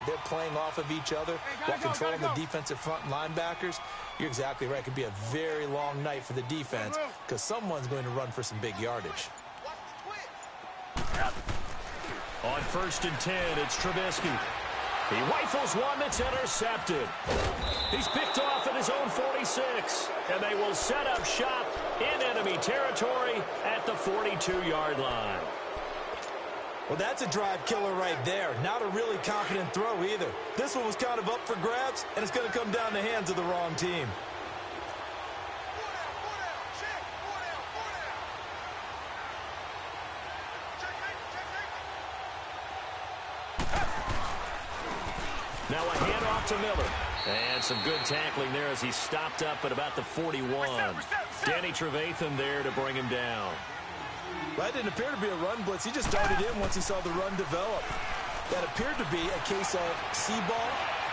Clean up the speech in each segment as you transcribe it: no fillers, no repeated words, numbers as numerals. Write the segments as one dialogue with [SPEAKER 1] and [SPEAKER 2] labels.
[SPEAKER 1] they're playing off of each other while controlling the defensive front linebackers, you're exactly right. It could be a very long night for the defense because someone's going to run for some big yardage.
[SPEAKER 2] On 1st and 10, it's Trubisky. He rifles one that's intercepted. He's picked off at his own 46, and they will set up shop in enemy territory at the 42-yard line.
[SPEAKER 1] Well, that's a drive killer right there. Not a really confident throw either. This one was kind of up for grabs, and it's going to come down the hands of the wrong team.
[SPEAKER 2] Now a handoff to Miller. And some good tackling there as he stopped up at about the 41. Danny Trevathan there to bring him down.
[SPEAKER 1] That didn't appear to be a run blitz. He just darted in once he saw the run develop. That appeared to be a case of see ball,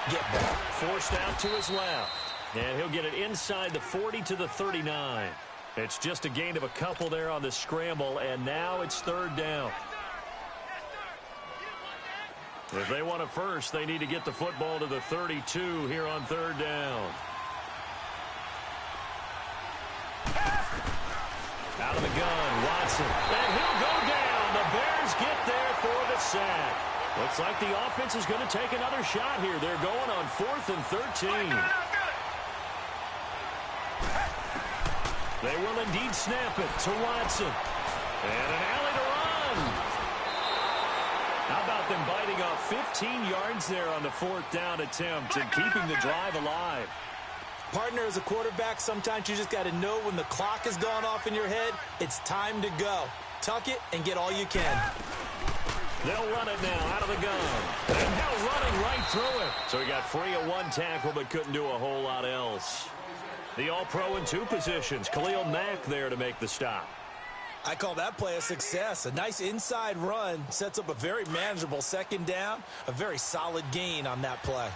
[SPEAKER 1] get back.
[SPEAKER 2] Forced out to his left. And he'll get it inside the 40 to the 39. It's just a gain of a couple there on the scramble, and now it's 3rd down. If they want it first, they need to get the football to the 32 here on 3rd down. Out of the gun, Watson. And he'll go down. The Bears get there for the sack. Looks like the offense is going to take another shot here. They're going on 4th and 13. They will indeed snap it to Watson. And an alley to run. How about them biting off 15 yards there on the 4th down attempt and keeping the drive alive?
[SPEAKER 1] Partner, as a quarterback, sometimes you just got to know when the clock has gone off in your head, it's time to go. Tuck it and get all you can.
[SPEAKER 2] They'll run it now out of the gun. And now running right through it. So he got free of one tackle but couldn't do a whole lot else. The All-Pro in 2 positions. Khalil Mack there to make the stop.
[SPEAKER 1] I call that play a success. A nice inside run sets up a very manageable 2nd down. A very solid gain on that play.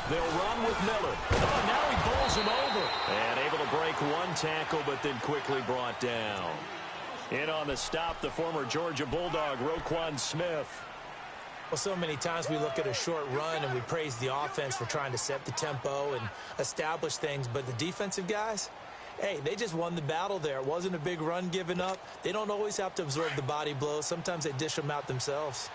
[SPEAKER 2] They'll run with Miller. Oh, now he bowls him over. And able to break one tackle, but then quickly brought down. In on the stop, the former Georgia Bulldog, Roquan Smith.
[SPEAKER 1] Well, so many times we look at a short run and we praise the offense for trying to set the tempo and establish things, but the defensive guys, hey, they just won the battle there. It wasn't a big run given up. They don't always have to absorb the body blows. Sometimes they dish them out themselves.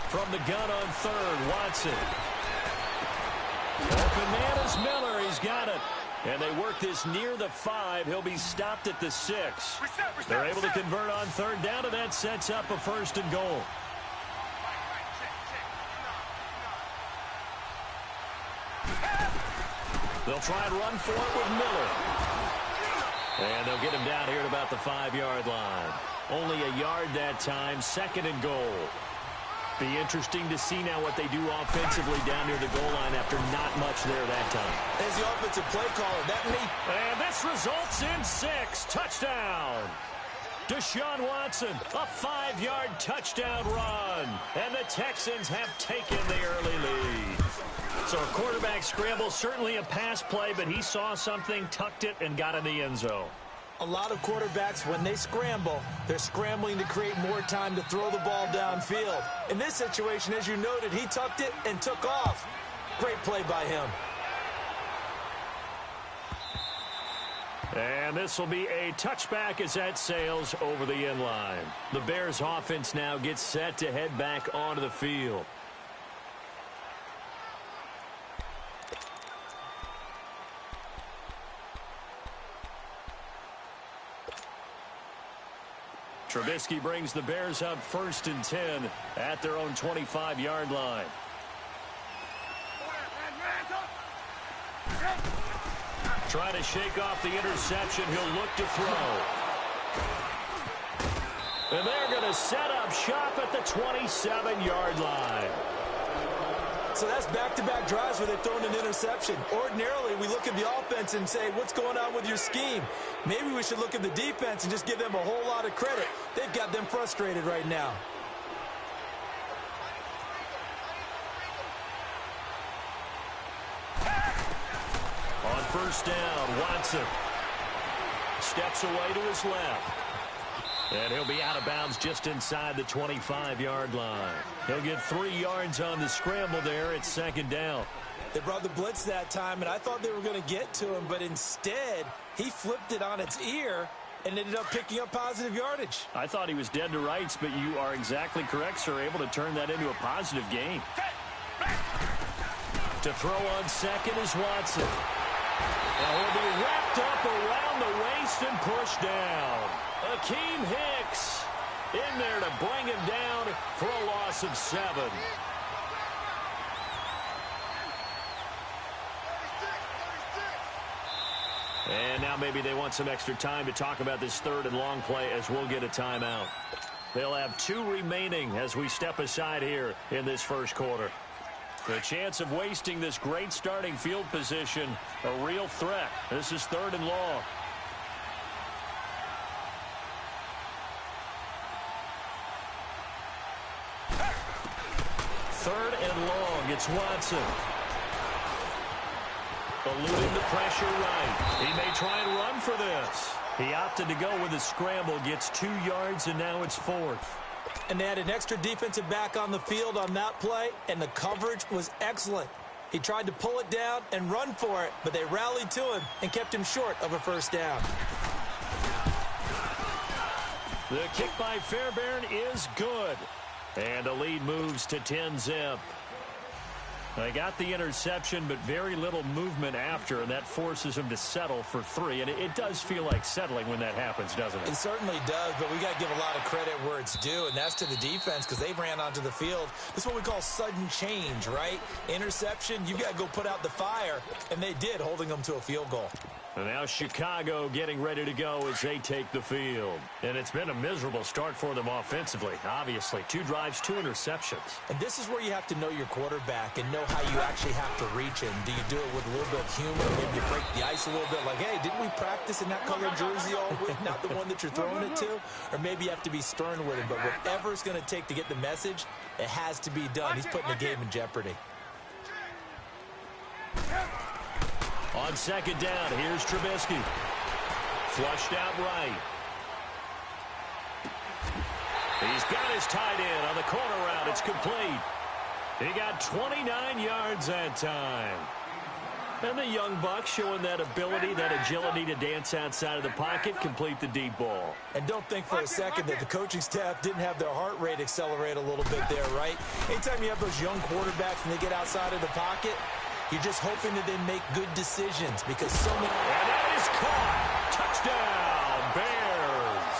[SPEAKER 2] From the gun on 3rd, Watson. Open man is Miller. He's got it. And they work this near the 5. He'll be stopped at the 6. They're able to convert on 3rd down, and that sets up a 1st and goal. They'll try and run for it with Miller. And they'll get him down here at about the 5-yard line. Only a yard that time, 2nd and goal. Be interesting to see now what they do offensively down near the goal line after not much there that time.
[SPEAKER 1] As the offensive play caller, that may...
[SPEAKER 2] And this results in 6. Touchdown. Deshaun Watson, a 5-yard touchdown run. And the Texans have taken the early lead. So a quarterback scramble, certainly a pass play, but he saw something, tucked it, and got in the end zone.
[SPEAKER 1] A lot of quarterbacks, when they scramble, they're scrambling to create more time to throw the ball downfield. In this situation, as you noted, he tucked it and took off. Great play by him.
[SPEAKER 2] And this will be a touchback as that sails over the end line. The Bears offense now gets set to head back onto the field. Trubisky brings the Bears up 1st and 10 at their own 25-yard line. Try to shake off the interception. He'll look to throw. And they're going to set up shop at the 27-yard line.
[SPEAKER 1] So that's back-to-back drives where they've thrown an interception. Ordinarily, we look at the offense and say, what's going on with your scheme? Maybe we should look at the defense and just give them a whole lot of credit. They've got them frustrated right now.
[SPEAKER 2] On first down, Watson steps away to his left. And he'll be out of bounds just inside the 25-yard line. He'll get 3 yards on the scramble there. It's second down.
[SPEAKER 1] They brought the blitz that time, and I thought they were going to get to him, but instead he flipped it on its ear and ended up picking up positive yardage.
[SPEAKER 2] I thought he was dead to rights, but you are exactly correct, sir. Able to turn that into a positive gain. To throw on second is Watson. And he'll be wrapped up around the waist and pushed down. Akeem Hicks in there to bring him down for a loss of 7. And now maybe they want some extra time to talk about this third and long play as we'll get a timeout. They'll have 2 remaining as we step aside here in this first quarter. The chance of wasting this great starting field position, a real threat. This is third and long. Third and long, it's Watson. Eluding the pressure right. He may try and run for this. He opted to go with a scramble, gets 2 yards, and now it's 4th.
[SPEAKER 1] And they had an extra defensive back on the field on that play, and the coverage was excellent. He tried to pull it down and run for it, but they rallied to him and kept him short of a first down.
[SPEAKER 2] The kick by Fairbairn is good. And the lead moves to 10-zip. They got the interception, but very little movement after, and that forces them to settle for 3. And it does feel like settling when that happens, doesn't it?
[SPEAKER 1] It certainly does, but we got to give a lot of credit where it's due, and that's to the defense because they ran onto the field. This is what we call sudden change, right? Interception, you got to go put out the fire, and they did, holding them to a field goal.
[SPEAKER 2] And now Chicago getting ready to go as they take the field. And it's been a miserable start for them offensively, obviously. 2 drives, 2 interceptions.
[SPEAKER 1] And this is where you have to know your quarterback and know how you actually have to reach him. Do you do it with a little bit of humor? Maybe you break the ice a little bit like, hey, didn't we practice in that colored jersey all week, not the one that you're throwing it to? Or maybe you have to be stern with him. But whatever it's going to take to get the message, it has to be done. He's putting the game in jeopardy.
[SPEAKER 2] On second down, here's Trubisky. Flushed out right. He's got his tight end on the corner route. It's complete. He got 29 yards that time. And the young buck showing that ability, that agility to dance outside of the pocket, complete the deep ball.
[SPEAKER 1] And don't think for a second that the coaching staff didn't have their heart rate accelerate a little bit there, right? Anytime you have those young quarterbacks and they get outside of the pocket, you're just hoping that they make good decisions because so many...
[SPEAKER 2] And that is caught. Touchdown, Bears.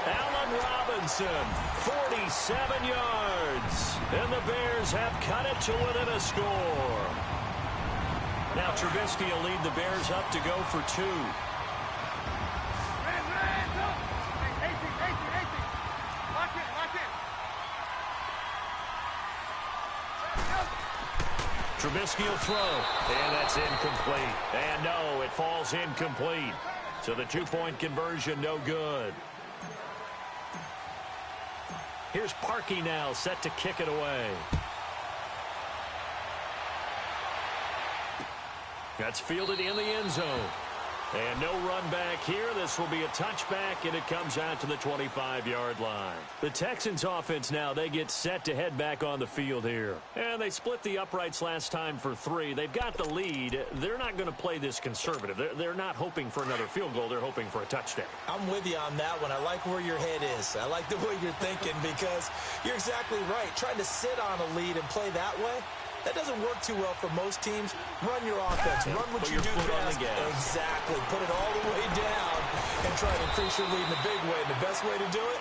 [SPEAKER 2] Allen Robinson, 47 yards. And the Bears have cut it to within a score. Now Trubisky will lead the Bears up to go for 2. Trubisky will throw, and that's incomplete. And no, it falls incomplete. So the 2-point conversion, no good. Here's Parkey now, set to kick it away. That's fielded in the end zone. And no run back here. This will be a touchback, and it comes out to the 25-yard line. The Texans offense now, they get set to head back on the field here. And they split the uprights last time for 3. They've got the lead. They're not going to play this conservative. They're not hoping for another field goal. They're hoping for a touchdown.
[SPEAKER 1] I'm with you on that one. I like where your head is. I like the way you're thinking because you're exactly right. Trying to sit on a lead and play that way, that doesn't work too well for most teams. Run your offense. Run what you do best. Exactly. Put it all the way down and try to increase your lead in a big way. And the best way to do it,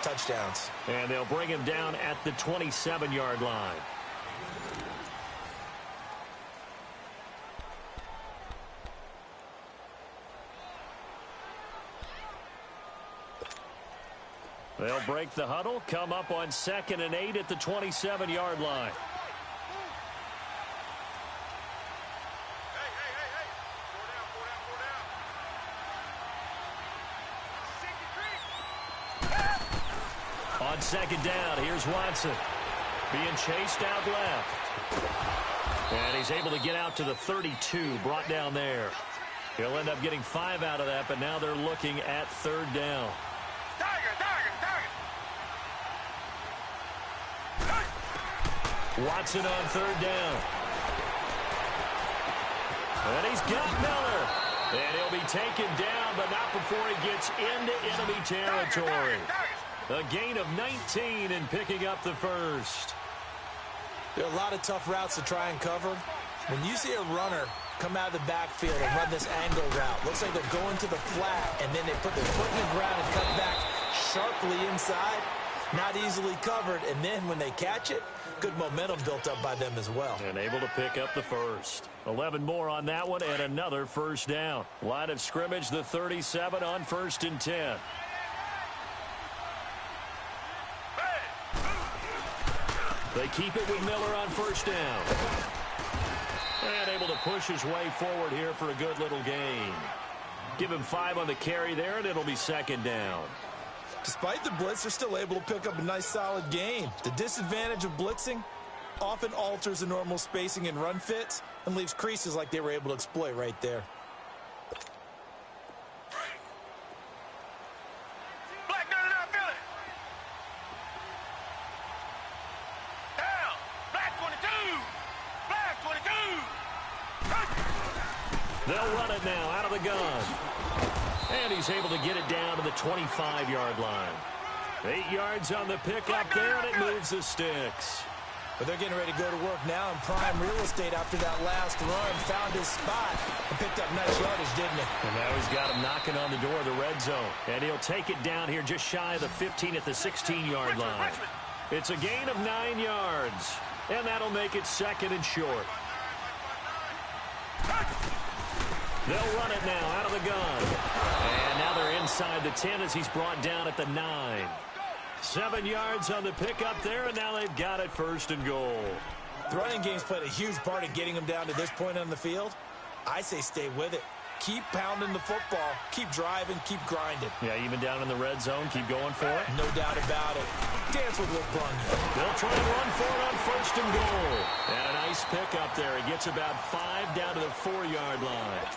[SPEAKER 1] touchdowns.
[SPEAKER 2] And they'll bring him down at the 27-yard line. They'll break the huddle, come up on 2nd and 8 at the 27-yard line. On second down, here's Watson. Being chased out left. And he's able to get out to the 32, brought down there. He'll end up getting 5 out of that, but now they're looking at third down. Watson on third down. And he's got Miller. And he'll be taken down, but not before he gets into enemy territory. A gain of 19 and picking up the first.
[SPEAKER 1] There are a lot of tough routes to try and cover. When you see a runner come out of the backfield and run this angle route, looks like they're going to the flat, and then they put their foot in the ground and cut back sharply inside. Not easily covered, and then when they catch it, good momentum built up by them as well.
[SPEAKER 2] And able to pick up the first. 11 more on that one, and another first down. Line of scrimmage, the 37 on 1st and 10. They keep it with Miller on first down. And able to push his way forward here for a good little gain. Give him 5 on the carry there, and it'll be second down.
[SPEAKER 1] Despite the blitz, they're still able to pick up a nice solid gain. The disadvantage of blitzing often alters the normal spacing and run fits and leaves creases like they were able to exploit right there.
[SPEAKER 2] They'll run it now out of the gun. And he's able to get it down to the 25-yard line. 8 yards on the pickup there, and it moves the sticks.
[SPEAKER 1] But they're getting ready to go to work now in prime real estate after that last run. Found his spot and picked up nice yardage, didn't he?
[SPEAKER 2] And now he's got him knocking on the door of the red zone. And he'll take it down here just shy of the 15 at the 16-yard line. It's a gain of 9 yards. And that'll make it second and short. They'll run it now out of the gun. And now they're inside the 10 as he's brought down at the 9. 7 yards on the pickup there, and now they've got it 1st and goal.
[SPEAKER 1] The running game's played a huge part in getting them down to this point on the field. I say stay with it. Keep pounding the football. Keep driving. Keep grinding.
[SPEAKER 2] Yeah, even down in the red zone, keep going for it.
[SPEAKER 1] No doubt about it. Dance with what brung you.
[SPEAKER 2] They'll try and run for it on 1st and goal. And a nice pickup there. He gets about 5 down to the 4-yard line.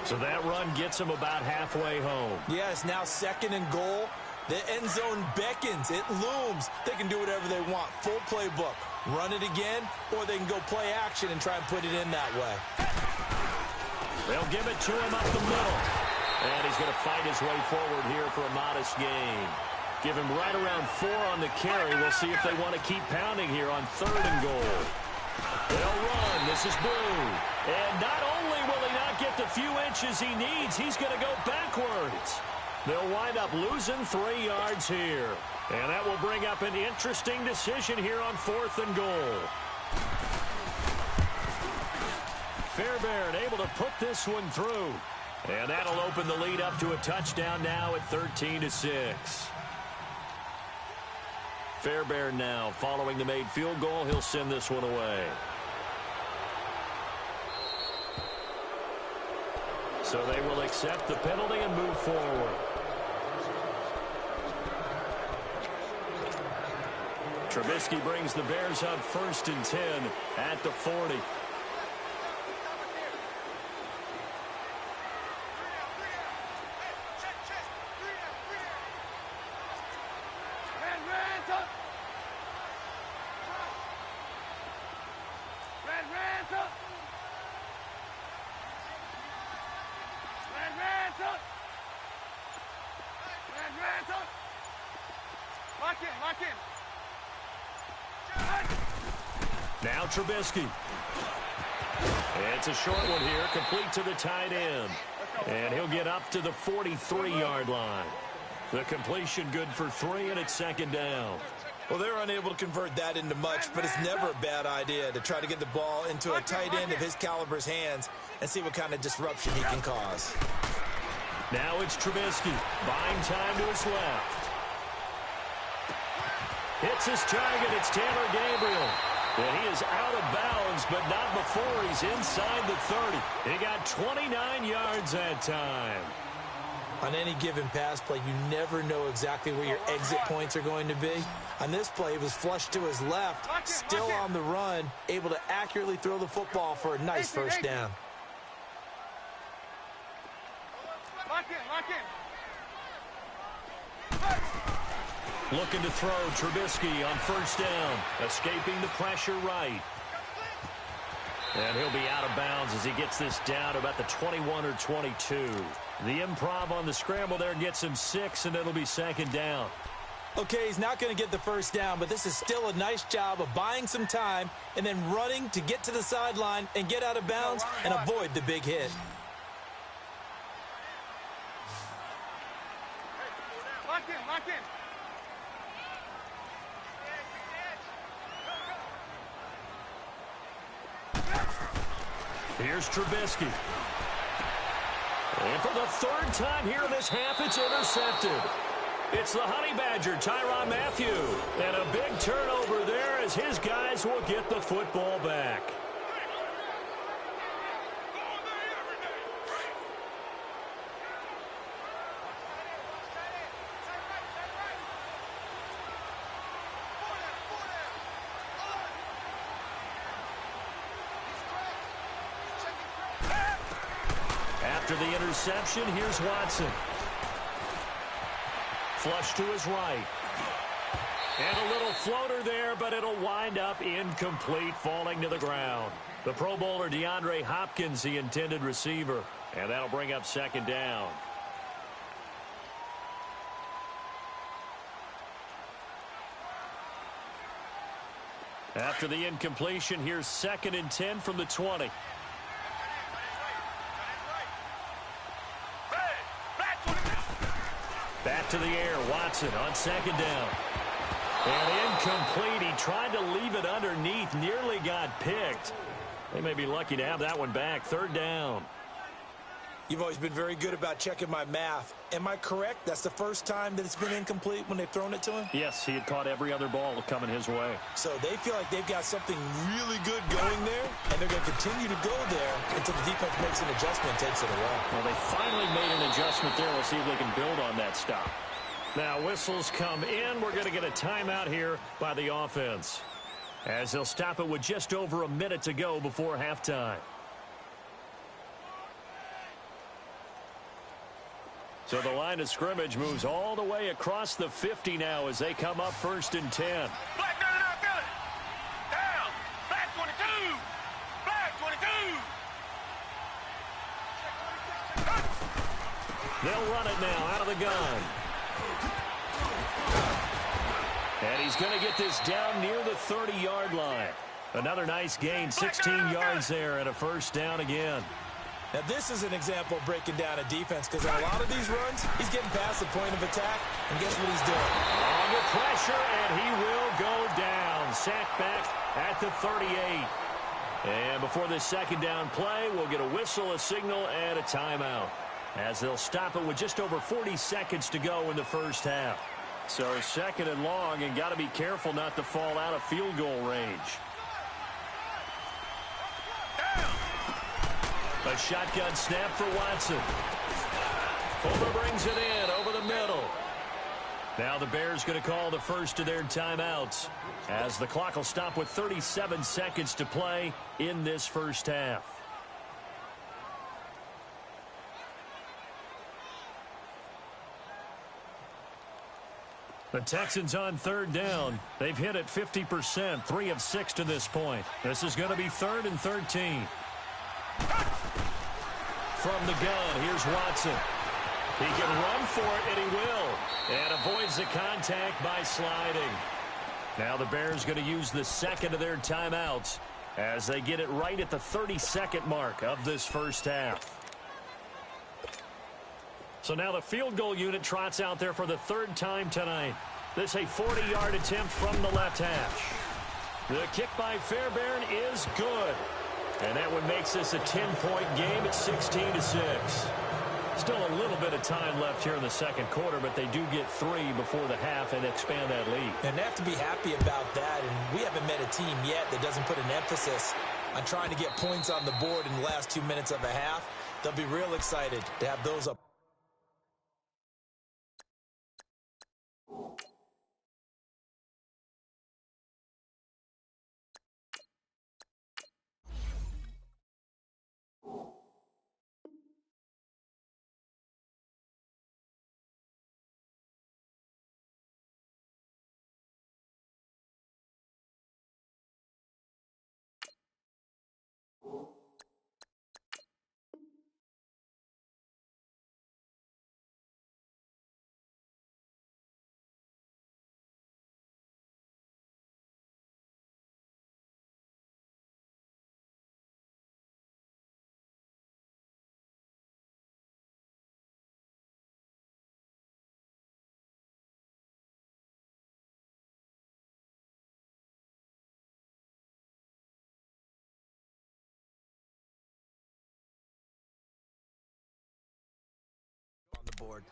[SPEAKER 2] So that run gets him about halfway home.
[SPEAKER 1] Yes, now 2nd and goal. The end zone beckons. It looms. They can do whatever they want. Full playbook. Run it again, or they can go play action and try and put it in that way.
[SPEAKER 2] They'll give it to him up the middle. And he's going to fight his way forward here for a modest gain. Give him right around 4 on the carry. We'll see if they want to keep pounding here on 3rd and goal. They'll run. This is Blue. And not only will he not get the few inches he needs, he's going to go backwards. They'll wind up losing 3 yards here. And that will bring up an interesting decision here on 4th and goal. Fairbairn able to put this one through. And that'll open the lead up to a touchdown now at 13-6. Fairbairn now following the made field goal. He'll send this one away. So they will accept the penalty and move forward. Trubisky brings the Bears up 1st and 10 at the 40. Now Trubisky. It's a short one here, complete to the tight end. And he'll get up to the 43-yard line. The completion good for 3, and it's 2nd down.
[SPEAKER 1] Well, they're unable to convert that into much, but it's never a bad idea to try to get the ball into a tight end of his caliber's hands and see what kind of disruption he can cause.
[SPEAKER 2] Now it's Trubisky. Buying time to his left. Hits his target. It's Taylor Gabriel. And he is out of bounds, but not before he's inside the 30. He got 29 yards that time.
[SPEAKER 1] On any given pass play, you never know exactly where your exit points are going to be. On this play, he was flushed to his left, still on the run, able to accurately throw the football for a nice first down.
[SPEAKER 3] Lock in.
[SPEAKER 2] Looking to throw, Trubisky on first down, escaping the pressure right. And he'll be out of bounds as he gets this down to about the 21 or 22. The improv on the scramble there gets him 6, and it'll be second down.
[SPEAKER 1] Okay, he's not going to get the first down, but this is still a nice job of buying some time and then running to get to the sideline and get out of bounds and avoid the big hit.
[SPEAKER 3] Lock in.
[SPEAKER 2] Here's Trubisky. And for the third time here in this half, it's intercepted. It's the Honey Badger, Tyrann Mathieu. And a big turnover there as his guys will get the football back. After the interception, here's Watson. Flush to his right. And a little floater there, but it'll wind up incomplete, falling to the ground. The Pro Bowler DeAndre Hopkins, the intended receiver. And that'll bring up second down. After the incompletion, here's 2nd and 10 from the 20. Back to the air, Watson on second down. And incomplete. He tried to leave it underneath, nearly got picked. They may be lucky to have that one back. Third down.
[SPEAKER 1] You've always been very good about checking my math. Am I correct? That's the first time that it's been incomplete when they've thrown it to him?
[SPEAKER 2] Yes, he had caught every other ball coming his way.
[SPEAKER 1] So they feel like they've got something really good going there, and they're going to continue to go there until the defense makes an adjustment and takes it away.
[SPEAKER 2] Well, they finally made an adjustment there. We'll see if they can build on that stop. Now, whistles come in. We're going to get a timeout here by the offense, as they'll stop it with just over a minute to go before halftime. So the line of scrimmage moves all the way across the 50 now as they come up 1st and 10.
[SPEAKER 3] Black 99, feel it. Down. Black 22. Black 22.
[SPEAKER 2] They'll run it now out of the gun. And he's going to get this down near the 30-yard line. Another nice gain, 16 yards there, and a first down again.
[SPEAKER 1] Now, this is an example of breaking down a defense, because on a lot of these runs, he's getting past the point of attack, and guess what he's doing?
[SPEAKER 2] Under pressure, and he will go down. Sacked back at the 38. And before this second down play, we'll get a whistle, a signal, and a timeout, as they'll stop it with just over 40 seconds to go in the first half. So 2nd and long, and got to be careful not to fall out of field goal range. A shotgun snap for Watson. Fuller brings it in over the middle. Now the Bears going to call the first of their timeouts, as the clock will stop with 37 seconds to play in this first half. The Texans on third down. They've hit it 50%, 3 of 6 to this point. This is going to be 3rd and 13. From the gun, here's Watson. He can run for it, and he will. And avoids the contact by sliding. Now the Bears going to use the 2nd of their timeouts as they get it right at the 32nd mark of this first half. So now the field goal unit trots out there for the 3rd time tonight. This a 40-yard attempt from the left hash. The kick by Fairbairn is good. And that one makes this a 10-point game at 16-6. Still a little bit of time left here in the second quarter, but they do get 3 before the half and expand that lead.
[SPEAKER 1] And they have to be happy about that, and we haven't met a team yet that doesn't put an emphasis on trying to get points on the board in the last 2 minutes of a half. They'll be real excited to have those up.
[SPEAKER 4] board.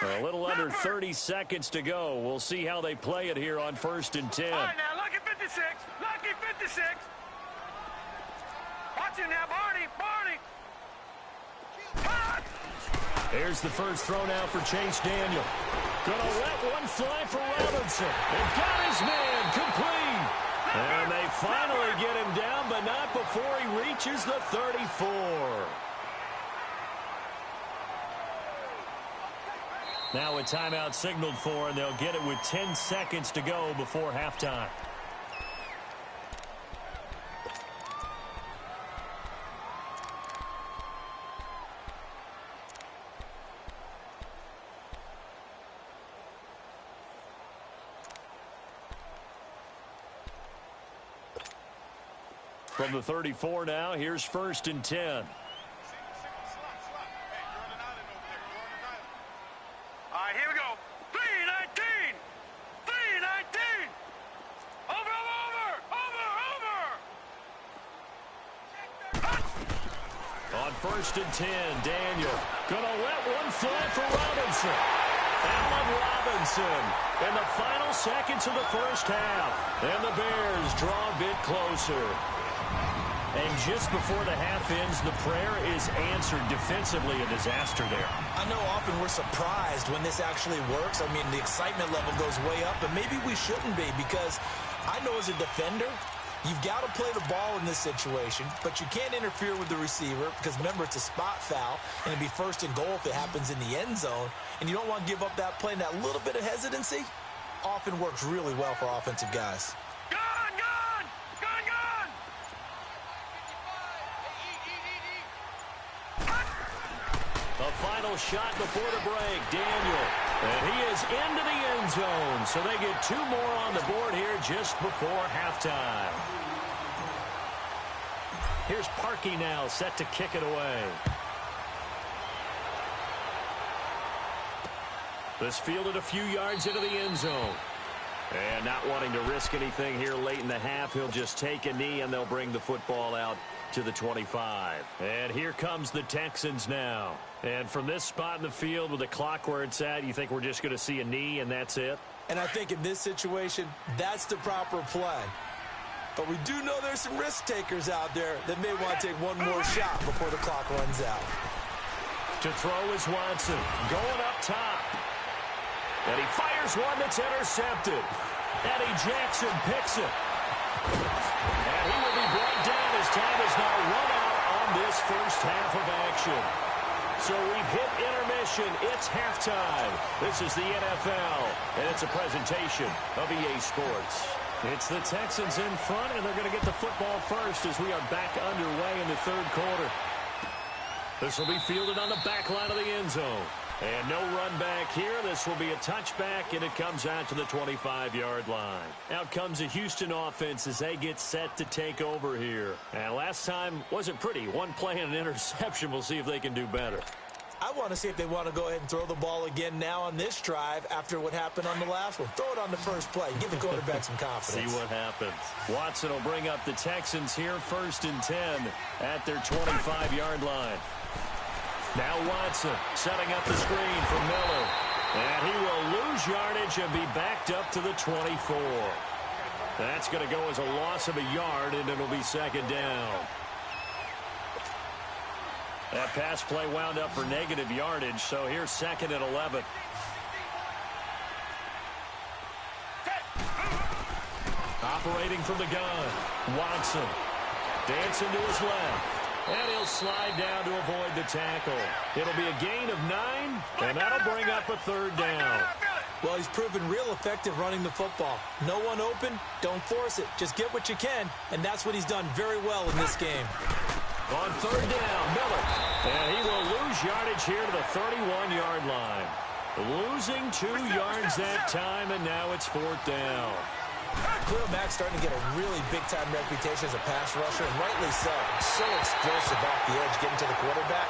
[SPEAKER 2] A little under 30 seconds to go. We'll see how they play it here on 1st and 10.
[SPEAKER 3] All right, now, lucky 56. Lucky 56. Watch it now, Barney. Barney.
[SPEAKER 2] Here's the first throw now for Chase Daniel. Gonna let one fly for Robinson. They've got his man complete. And they finally get him down, but not before he reaches the 34. Now a timeout signaled for, and they'll get it with 10 seconds to go before halftime. From the 34 now, here's 1st and 10. On 1st and 10, Daniel gonna let one fly for Robinson. Allen Robinson in the final seconds of the first half. And the Bears draw a bit closer. And just before the half ends, the prayer is answered. Defensively, a disaster there.
[SPEAKER 1] I know often we're surprised when this actually works. I mean, the excitement level goes way up, but maybe we shouldn't be, because I know as a defender, you've got to play the ball in this situation, but you can't interfere with the receiver because, remember, it's a spot foul, and it'd be 1st and goal if it happens in the end zone, and you don't want to give up that play. And that little bit of hesitancy often works really well for offensive guys.
[SPEAKER 3] Gun, gun! Gun, gun!
[SPEAKER 2] The final shot before the break, Daniel. And he is into the end zone. So they get 2 more on the board here just before halftime. Here's Parkey now set to kick it away. This fielded a few yards into the end zone. And not wanting to risk anything here late in the half, he'll just take a knee and they'll bring the football out to the 25. And here comes the Texans now. And from this spot in the field with the clock where it's at, you think we're just going to see a knee and that's it?
[SPEAKER 1] And I think in this situation, that's the proper play. But we do know there's some risk takers out there that may want to take one more shot before the clock runs out.
[SPEAKER 2] To throw is Watson, going up top. And he fires one that's intercepted. Eddie Jackson picks it. And he will be brought down as time is now run out on this first half of action. So we've hit intermission. It's halftime. This is the NFL, and it's a presentation of EA Sports. It's the Texans in front, and they're going to get the football first as we are back underway in the 3rd quarter. This will be fielded on the back line of the end zone. And no run back here. This will be a touchback, and it comes out to the 25-yard line. Out comes the Houston offense as they get set to take over here. And last time wasn't pretty. One play and an interception. We'll see if they can do better.
[SPEAKER 1] I want to see if they want to go ahead and throw the ball again now on this drive after what happened on the last one. Throw it on the first play. Give the quarterback some confidence.
[SPEAKER 2] See what happens. Watson will bring up the Texans here 1st and 10 at their 25-yard line. Now Watson setting up the screen for Miller. And he will lose yardage and be backed up to the 24. That's going to go as a loss of a yard, and it'll be 2nd down. That pass play wound up for negative yardage, so here's 2nd and 11. Operating from the gun, Watson. Dancing to his left. And he'll slide down to avoid the tackle. It'll be a gain of 9, and that'll bring up a 3rd down.
[SPEAKER 1] Well, he's proven real effective running the football. No one open, don't force it. Just get what you can, and that's what he's done very well in this game.
[SPEAKER 2] On 3rd down, Miller. And he will lose yardage here to the 31-yard line. Losing 2 yards that time, and now it's 4th down.
[SPEAKER 1] Khalil Mack's starting to get a really big-time reputation as a pass rusher, and rightly so. So explosive off the edge, getting to the quarterback.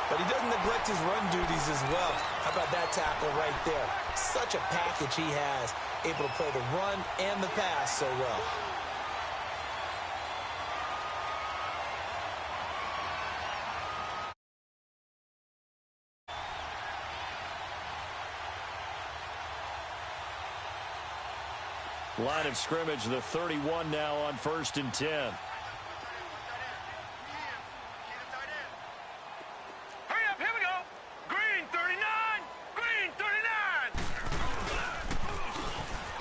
[SPEAKER 1] but he doesn't neglect his run duties as well. How about that tackle right there? Such a package he has, able to play the run and the pass so well.
[SPEAKER 2] Line of scrimmage, the 31 now on 1st and 10.
[SPEAKER 3] Hurry up, here we go. Green 39, green 39.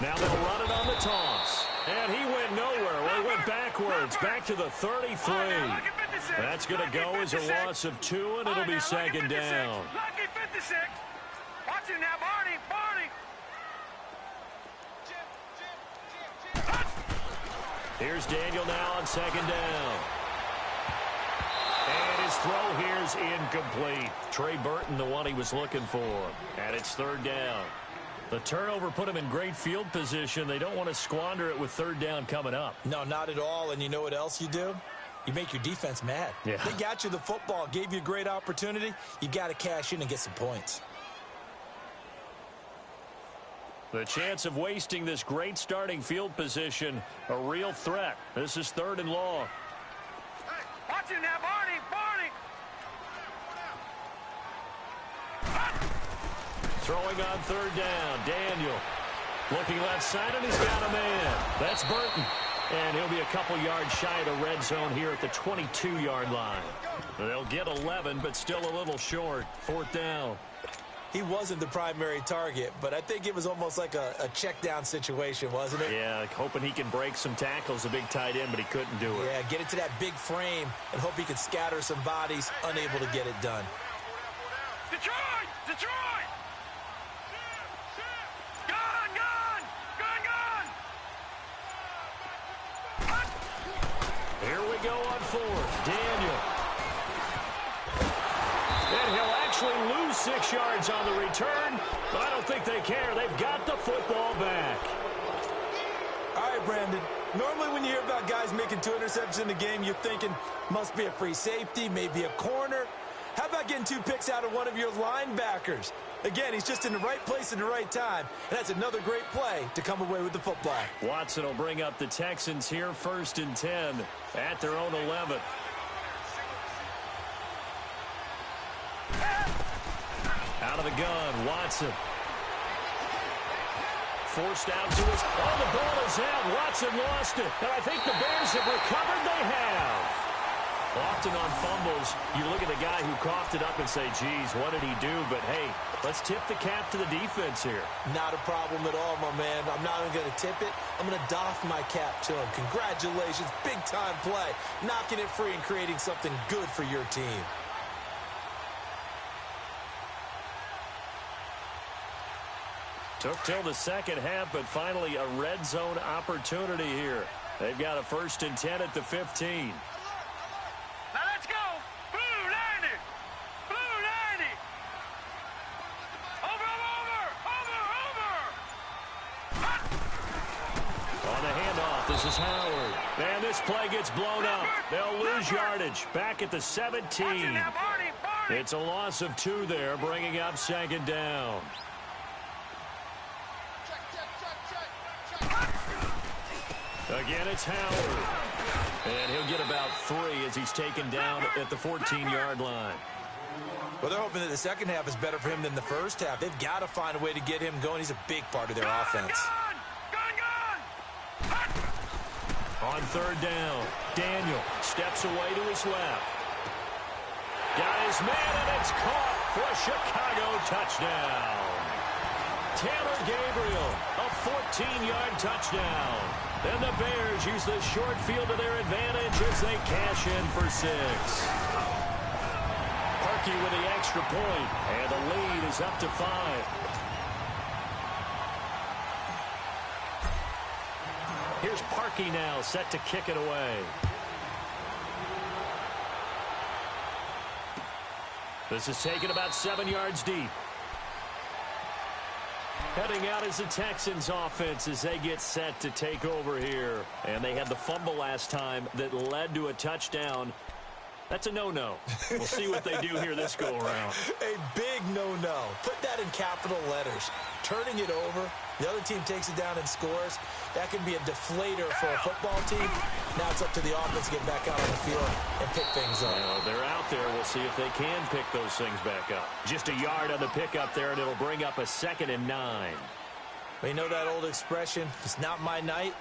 [SPEAKER 2] Now they'll run it on the toss. And he went nowhere. Well, he went backwards, back to the 33. That's going to go as a loss of 2, and it'll be 2nd down.
[SPEAKER 3] Lucky 56. Watch it now, Barney, Barney.
[SPEAKER 2] Here's Daniel now on 2nd down. And his throw here's incomplete. Trey Burton, the one he was looking for. And it's 3rd down. The turnover put him in great field position. They don't want to squander it with 3rd down coming up.
[SPEAKER 1] No, not at all. And you know what else you do? You make your defense mad.
[SPEAKER 2] Yeah.
[SPEAKER 1] They got you the football, gave you a great opportunity. You got to cash in and get some points.
[SPEAKER 2] The chance of wasting this great starting field position, a real threat. This is 3rd and long.
[SPEAKER 3] Hey, watch it now, Barney, Barney.
[SPEAKER 2] Throwing on 3rd down, Daniel. Looking left side, and he's got a man. That's Burton. And he'll be a couple yards shy of the red zone here at the 22-yard line. They'll get 11, but still a little short. 4th down.
[SPEAKER 1] He wasn't the primary target, but I think it was almost like a check down situation, wasn't it?
[SPEAKER 2] Yeah, hoping he can break some tackles, a big tight end, but he couldn't do it.
[SPEAKER 1] Yeah, get it to that big frame and hope he can scatter some bodies, unable to get it done.
[SPEAKER 3] Detroit, Detroit. Gun, gun, gun, gun.
[SPEAKER 2] Here we go on 4th. Daniel. And he'll actually lose 6 yards on the return, but I don't think they care. They've got the football back.
[SPEAKER 1] All right, Brandon. Normally when you hear about guys making 2 interceptions in the game, you're thinking must be a free safety, maybe a corner. How about getting 2 picks out of one of your linebackers? Again, he's just in the right place at the right time, and that's another great play to come away with the football.
[SPEAKER 2] Watson will bring up the Texans here, 1st and 10 at their own 11. Out of the gun, Watson. Forced out to his... Oh, the ball is out. Watson lost it. And I think the Bears have recovered. They have. Often on fumbles, you look at the guy who coughed it up and say, geez, what did he do? But, hey, let's tip the cap to the defense here.
[SPEAKER 1] Not a problem at all, my man. I'm not even going to tip it. I'm going to doff my cap to him. Congratulations. Big-time play. Knocking it free and creating something good for your team.
[SPEAKER 2] Took till the 2nd half, but finally a red zone opportunity here. They've got a 1st and 10 at the 15.
[SPEAKER 3] Now let's go. Blue 90. Blue 90. Over, over.
[SPEAKER 2] On the handoff, this is Howard. And this play gets blown up. They'll lose yardage back at the 17.
[SPEAKER 3] Now, Barney, Barney.
[SPEAKER 2] It's a loss of 2 there, bringing up 2nd down. Again, it's Howard. And he'll get about 3 as he's taken down at the 14-yard line.
[SPEAKER 1] Well, they're hoping that the second half is better for him than the first half. They've got to find a way to get him going. He's a big part of their offense.
[SPEAKER 2] On 3rd down, Daniel steps away to his left. Got his man, and it's caught for a Chicago touchdown. Taylor Gabriel, a 14-yard touchdown. And the Bears use the short field to their advantage as they cash in for 6. Parkey with the extra point, and the lead is up to 5. Here's Parkey now, set to kick it away. This is taken about 7 yards deep. Heading out is the Texans offense as they get set to take over here. And they had the fumble last time that led to a touchdown. That's a no-no. We'll see what they do here this go-around.
[SPEAKER 1] A big no-no. Put that in capital letters. Turning it over, the other team takes it down and scores. That can be a deflator for a football team. Now it's up to the offense to get back out on the field and pick things up.
[SPEAKER 2] Well, they're out there. We'll see if they can pick those things back up. Just a yard on the pickup there, and it'll bring up a 2nd and 9.
[SPEAKER 1] Well, you know that old expression, it's not my night?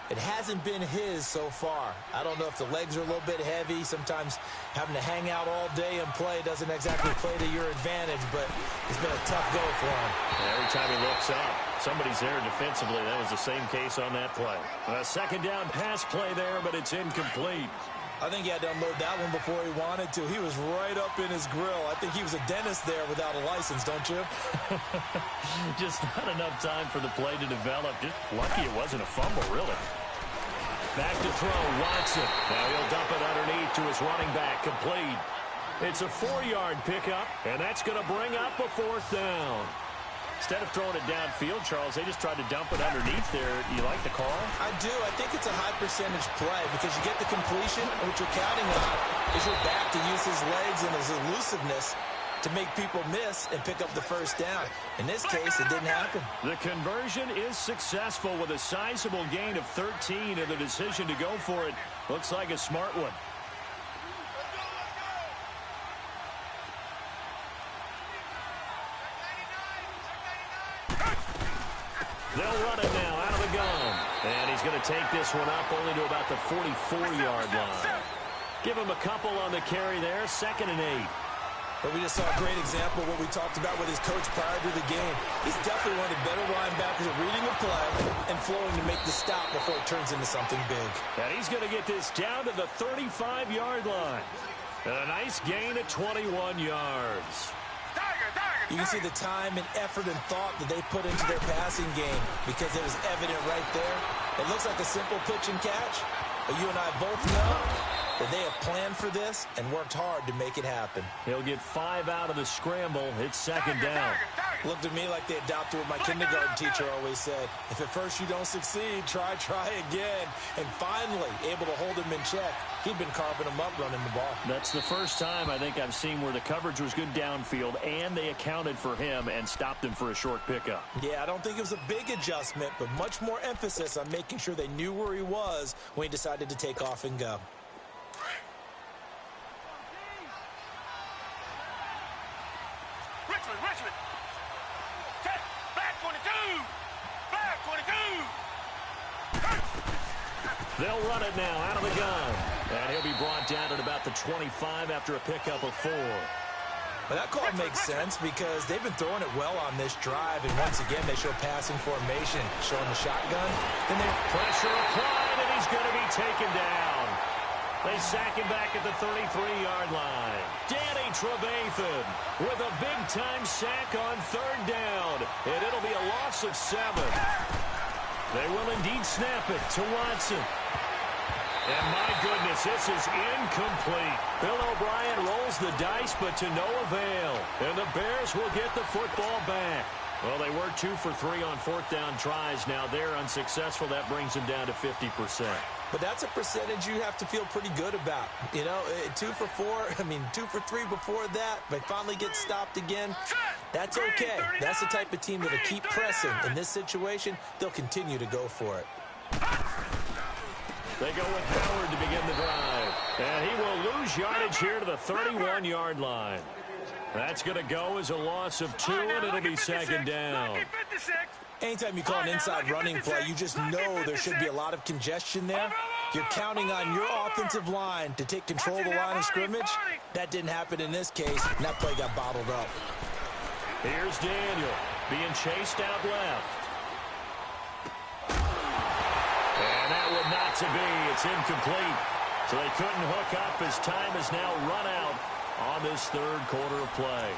[SPEAKER 1] It hasn't been his so far. I don't know if the legs are a little bit heavy. Sometimes having to hang out all day and play doesn't exactly play to your advantage, but it's been a tough go for him.
[SPEAKER 2] Every time he looks up, somebody's there defensively. That was the same case on that play. A 2nd down pass play there, but it's incomplete.
[SPEAKER 1] I think he had to unload that one before he wanted to. He was right up in his grill. I think he was a dentist there without a license, don't you?
[SPEAKER 2] Just not enough time for the play to develop. Just lucky it wasn't a fumble, really. Back to throw, Watson. Now he'll dump it underneath to his running back, complete. It's a 4-yard pickup, and that's going to bring up a 4th down. Instead of throwing it downfield, Charles, they just tried to dump it underneath there. You like the call?
[SPEAKER 1] I do. I think it's a high percentage play because you get the completion, and what you're counting on is your back to use his legs and his elusiveness to make people miss and pick up the 1st down. In this case, it didn't happen.
[SPEAKER 2] The conversion is successful with a sizable gain of 13, and the decision to go for it looks like a smart one. They'll run it now out of the gun. And he's going to take this one up only to about the 44-yard line. Give him a couple on the carry there, 2nd and 8.
[SPEAKER 1] But we just saw a great example of what we talked about with his coach prior to the game. He's definitely one of the better linebackers at reading a play and flowing to make the stop before it turns into something big.
[SPEAKER 2] And he's going to get this down to the 35-yard line. And a nice gain at 21 yards.
[SPEAKER 1] You can see the time and effort and thought that they put into their passing game because it was evident right there. It looks like a simple pitch and catch, but you and I both know that they have planned for this and worked hard to make it happen.
[SPEAKER 2] He'll get 5 out of the scramble. It's 2nd down.
[SPEAKER 1] Looked at me like they adopted what my kindergarten teacher always said. If at first you don't succeed, try again. And finally, able to hold him in check. He'd been carving him up running the ball.
[SPEAKER 2] That's the first time I think I've seen where the coverage was good downfield and they accounted for him and stopped him for a short pickup.
[SPEAKER 1] Yeah, I don't think it was a big adjustment, but much more emphasis on making sure they knew where he was when he decided to take off and go.
[SPEAKER 3] Richmond. Check. Black 22. Black 22.
[SPEAKER 2] They'll run it now out of the gun. And he'll be brought down at about the 25 after a pickup of 4.
[SPEAKER 1] Well, that call makes sense because they've been throwing it well on this drive, and once again, they show passing formation, showing the shotgun. Then they
[SPEAKER 2] pressure applied, and he's going to be taken down. They sack him back at the 33-yard line. Danny Trevathan with a big-time sack on 3rd down, and it'll be a loss of 7. They will indeed snap it to Watson. And my goodness, this is incomplete. Bill O'Brien rolls the dice, but to no avail. And the Bears will get the football back. Well, they were 2 for 3 on 4th down tries. Now they're unsuccessful. That brings them down to 50%.
[SPEAKER 1] But that's a percentage you have to feel pretty good about. You know, 2 for 2 for 3 before that. They finally get stopped again. That's okay. That's the type of team that'll keep pressing. In this situation, they'll continue to go for it.
[SPEAKER 2] They go with Howard to begin the drive. And he will lose yardage here to the 31-yard line. That's going to go as a loss of 2, and it'll be 2nd down.
[SPEAKER 1] Anytime you call an inside running play, you just know there should be a lot of congestion there. You're counting on your offensive line to take control of the line of scrimmage. That didn't happen in this case, and that play got bottled up.
[SPEAKER 2] Here's Daniel being chased out left. And that would not to be. It's incomplete. So they couldn't hook up as time is now run out on this 3rd quarter of play.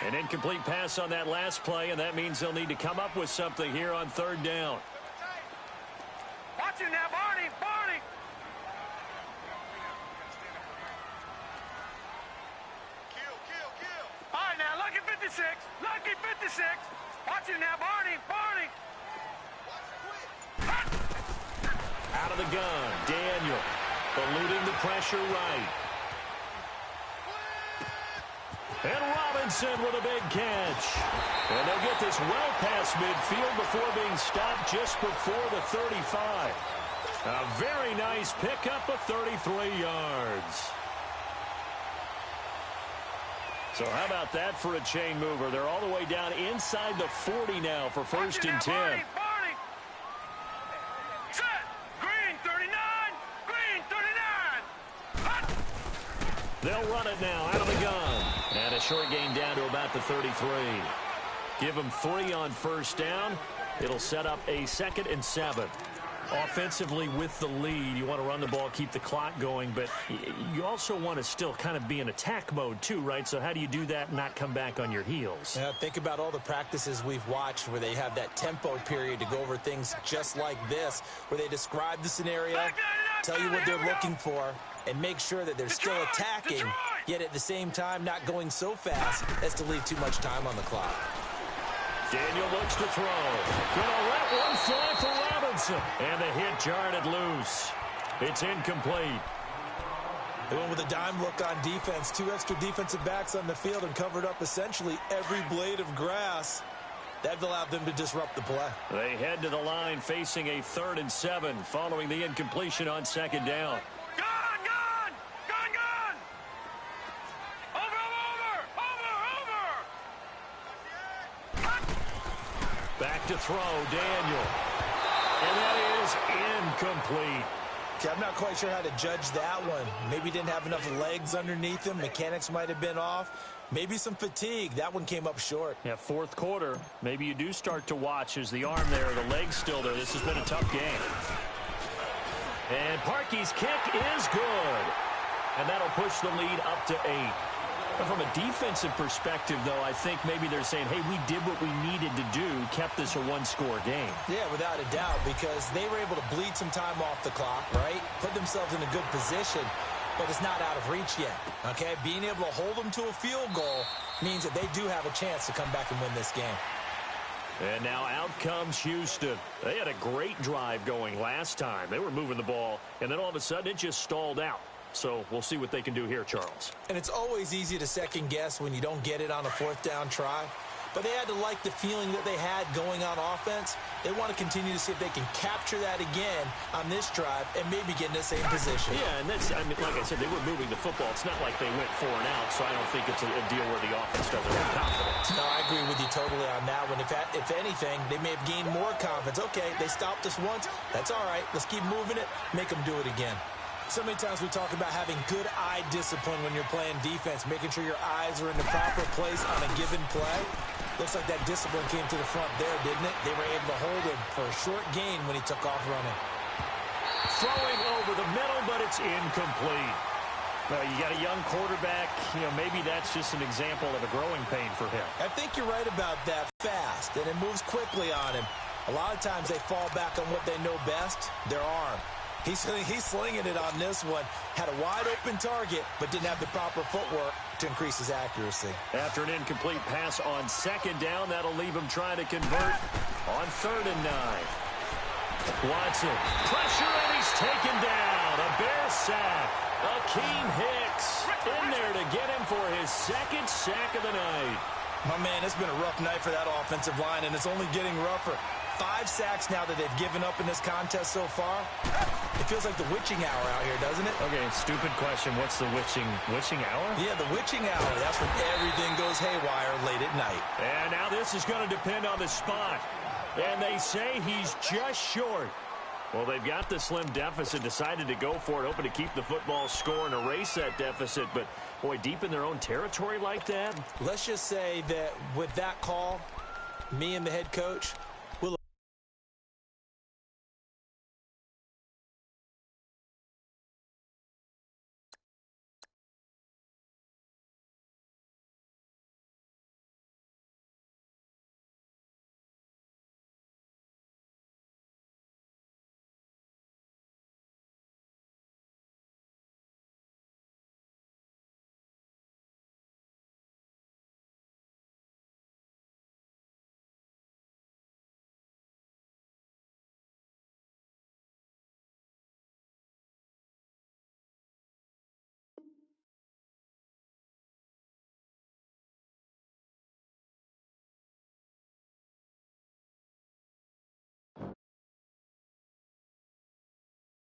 [SPEAKER 2] An incomplete pass on that last play, and that means they'll need to come up with something here on 3rd down.
[SPEAKER 3] Watch it now, Barney. Kill. All right, now look 6. Watch it now, Barney. Barney.
[SPEAKER 2] Out of the gun, Daniel. Eluding the pressure right. And Robinson with a big catch. And they'll get this well past midfield before being stopped just before the 35. A very nice pickup of 33 yards. So how about that for a chain mover? They're all the way down inside the 40 now for first and 10.
[SPEAKER 3] Barney. Set. Green 39. Green 39. Hot.
[SPEAKER 2] They'll run it now out of the gun. And a short gain down to about the 33. Give them 3 on first down. It'll set up a 2nd and 7. Offensively with the lead, you want to run the ball, keep the clock going, but you also want to still kind of be in attack mode too, right? So how do you do that and not come back on your heels?
[SPEAKER 1] Yeah, think about all the practices we've watched where they have that tempo period to go over things just like this, where they describe the scenario, tell you what they're looking for, and make sure that they're still attacking, yet at the same time not going so fast as to leave too much time on the clock.
[SPEAKER 2] Daniel looks to throw. Gonna let one fly for Robinson. And the hit jarred it loose. It's incomplete.
[SPEAKER 1] They went with a dime look on defense. 2 extra defensive backs on the field and covered up essentially every blade of grass. That allowed them to disrupt the play.
[SPEAKER 2] They head to the line facing a 3rd and 7 following the incompletion on 2nd down. Back to throw, Daniel. And that is incomplete.
[SPEAKER 1] Okay, I'm not quite sure how to judge that one. Maybe didn't have enough legs underneath him. Mechanics might have been off. Maybe some fatigue. That one came up short.
[SPEAKER 2] Yeah, 4th quarter. Maybe you do start to watch as the arm there, the leg's still there. This has been a tough game. And Parkey's kick is good. And that'll push the lead up to 8. From a defensive perspective, though, I think maybe they're saying, hey, we did what we needed to do, kept this a 1-score game.
[SPEAKER 1] Yeah, without a doubt, because they were able to bleed some time off the clock, right? Put themselves in a good position, but it's not out of reach yet, okay? Being able to hold them to a field goal means that they do have a chance to come back and win this game.
[SPEAKER 2] And now out comes Houston. They had a great drive going last time. They were moving the ball, and then all of a sudden it just stalled out. So we'll see what they can do here, Charles.
[SPEAKER 1] And it's always easy to second guess when you don't get it on a 4th down try. But they had to like the feeling that they had going on offense. They want to continue to see if they can capture that again on this drive and maybe get in the same position.
[SPEAKER 2] Yeah, and that's, I mean, like I said, they were moving the football. It's not like they went 4 and out, so I don't think it's a deal where the offense doesn't have confidence.
[SPEAKER 1] No, I agree with you totally on that one. If anything, they may have gained more confidence. Okay, they stopped us once. That's all right. Let's keep moving it. Make them do it again. So many times we talk about having good eye discipline when you're playing defense, making sure your eyes are in the proper place on a given play. Looks like that discipline came to the front there, didn't it? They were able to hold him for a short gain when he took off running.
[SPEAKER 2] Throwing over the middle, but it's incomplete. Well, you got a young quarterback. You know, maybe that's just an example of a growing pain for him.
[SPEAKER 1] I think you're right about that. Fast, and it moves quickly on him. A lot of times they fall back on what they know best, their arm. He's slinging it on this one. Had a wide-open target, but didn't have the proper footwork to increase his accuracy.
[SPEAKER 2] After an incomplete pass on 2nd down, that'll leave him trying to convert on 3rd and 9. Watson, pressure, and he's taken down. A Bear sack. Akeem Hicks in there to get him for his 2nd sack of the night.
[SPEAKER 1] My man, it's been a rough night for that offensive line, and it's only getting rougher. 5 sacks now that they've given up in this contest so far. It feels like the witching hour out here, doesn't it?
[SPEAKER 2] Okay, stupid question. What's the witching hour?
[SPEAKER 1] Yeah, the witching hour. That's when everything goes haywire late at night.
[SPEAKER 2] And now this is going to depend on the spot. And they say he's just short. Well, they've got the slim deficit, decided to go for it, hoping to keep the football score and erase that deficit. But, boy, deep in their own territory like that?
[SPEAKER 1] Let's just say that with that call, me and the head coach,